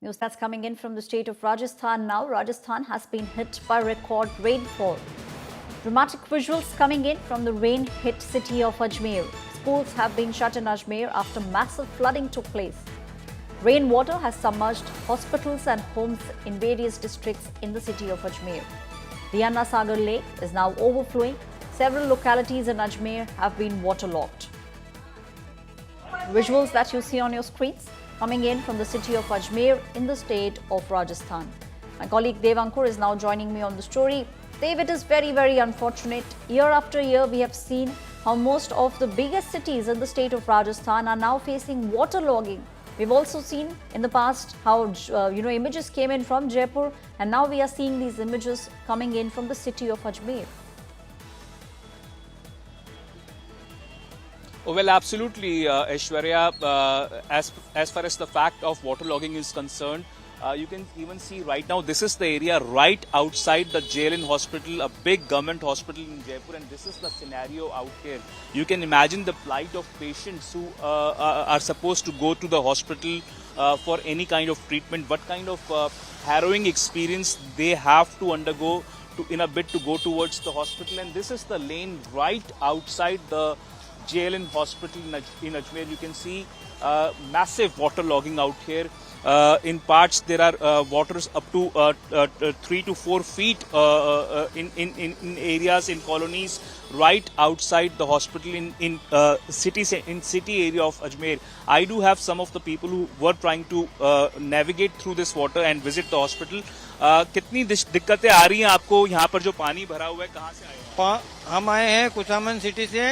News that's coming in from the state of Rajasthan now. Rajasthan has been hit by record rainfall. Dramatic visuals coming in from the rain-hit city of Ajmer. Schools have been shut in Ajmer after massive flooding took place. Rainwater has submerged hospitals and homes in various districts in the city of Ajmer. The Anna Sagar Lake is now overflowing. Several localities in Ajmer have been waterlogged. Visuals that you see on your screens coming in from the city of Ajmer in the state of Rajasthan. My colleague Dev Ankur is now joining me on the story. Dev, it is very, very unfortunate. Year after year, we have seen how most of the biggest cities in the state of Rajasthan are now facing waterlogging. We've also seen in the past how images came in from Jaipur, and now we are seeing these images coming in from the city of Ajmer. Well, absolutely, Aishwarya. As far as the fact of waterlogging is concerned, you can even see right now, this is the area right outside the JLN hospital, a big government hospital in Jaipur, and this is the scenario out here. You can imagine the plight of patients who are supposed to go to the hospital for any kind of treatment, what kind of harrowing experience they have to undergo in a bit to go towards the hospital. And this is the lane right outside the JLN hospital in Ajmer. You can see massive water logging out here. In parts there are waters up to 3 to 4 feet in areas, in colonies right outside the hospital in city area of Ajmer. I do have some of the people who were trying to navigate through this water and visit the hospital. कितनी दिक्कतें आ रही हैं आपको यहाँ पर जो पानी भरा हुआ है? कहाँ से आए हैं? हम आए हैं कुचामन सिटी से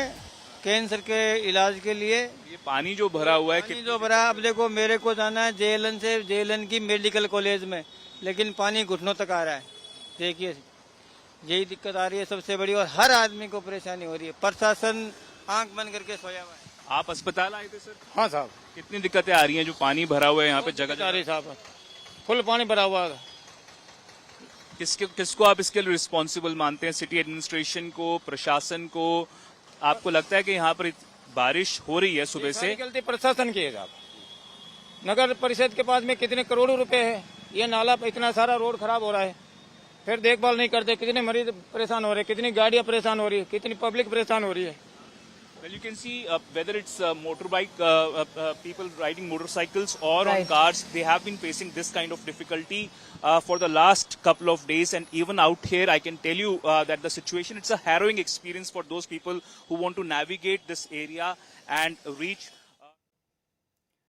कैंसर के इलाज के लिए। ये पानी जो भरा हुआ है, पानी जो भरा, अब देखो मेरे को जाना है जेएलएन से, जेएलएन की मेडिकल कॉलेज में, लेकिन पानी घुटनों तक आ रहा है। देखिए यही दिक्कत आ रही है सबसे बड़ी, और हर आदमी को परेशानी हो रही है। प्रशासन आंख बंद करके सोया हुआ है। आप अस्पताल आए थे सर? हाँ साहब। कितनी दिक्कतें आ रही हैं जो पानी भरा हुआ है यहाँ पे जगह जगह? साहब फुल पानी भरा हुआ है। किसको आप इसके लिए रिस्पॉन्सिबल मानते हैं? सिटी एडमिनिस्ट्रेशन को, प्रशासन को? आपको लगता है कि यहाँ पर बारिश हो रही है सुबह से? गलती प्रशासन की है साहब। नगर परिषद के पास में कितने करोड़ों रुपए है, ये नाला इतना सारा रोड खराब हो रहा है, फिर देखभाल नहीं करते। कितने मरीज परेशान हो रहे हैं, कितनी गाड़ियां परेशान हो रही है, कितनी पब्लिक परेशान हो रही है। Well, you can see whether it's motorbike, people riding motorcycles or on cars, they have been facing this kind of difficulty for the last couple of days. And even out here, I can tell you that the situation, it's a harrowing experience for those people who want to navigate this area and reach